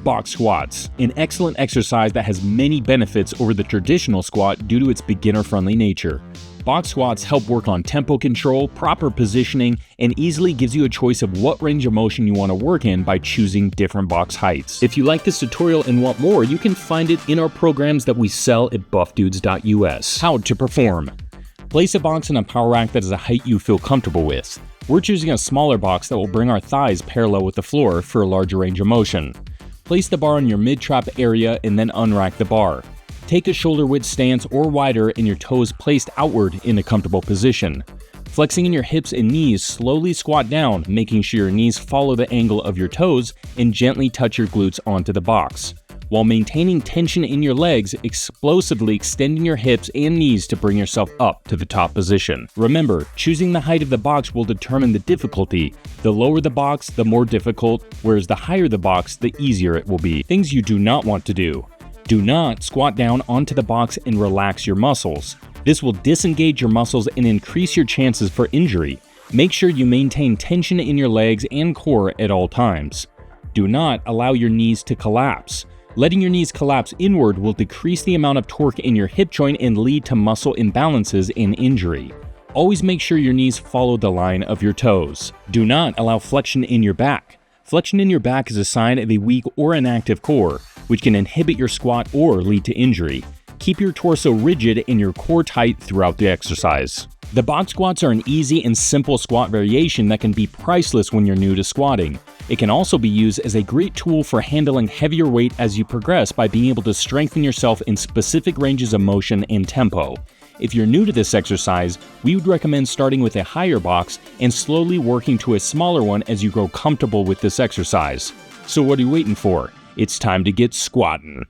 Box squats, an excellent exercise that has many benefits over the traditional squat due to its beginner-friendly nature. Box squats help work on tempo control, proper positioning, and easily gives you a choice of what range of motion you want to work in by choosing different box heights. If you like this tutorial and want more, you can find it in our programs that we sell at buffdudes.us. How to perform. Place a box in a power rack that is a height you feel comfortable with. We're choosing a smaller box that will bring our thighs parallel with the floor for a larger range of motion. Place the bar in your mid-trap area and then unrack the bar. Take a shoulder width stance or wider and your toes placed outward in a comfortable position. Flexing in your hips and knees, slowly squat down, making sure your knees follow the angle of your toes and gently touch your glutes onto the box. While maintaining tension in your legs, explosively extending your hips and knees to bring yourself up to the top position. Remember, choosing the height of the box will determine the difficulty. The lower the box, the more difficult, whereas the higher the box, the easier it will be. Things you do not want to do. Do not squat down onto the box and relax your muscles. This will disengage your muscles and increase your chances for injury. Make sure you maintain tension in your legs and core at all times. Do not allow your knees to collapse. Letting your knees collapse inward will decrease the amount of torque in your hip joint and lead to muscle imbalances and injury. Always make sure your knees follow the line of your toes. Do not allow flexion in your back. Flexion in your back is a sign of a weak or inactive core, which can inhibit your squat or lead to injury. Keep your torso rigid and your core tight throughout the exercise. The box squats are an easy and simple squat variation that can be priceless when you're new to squatting. It can also be used as a great tool for handling heavier weight as you progress by being able to strengthen yourself in specific ranges of motion and tempo. If you're new to this exercise, we would recommend starting with a higher box and slowly working to a smaller one as you grow comfortable with this exercise. So what are you waiting for? It's time to get squatting.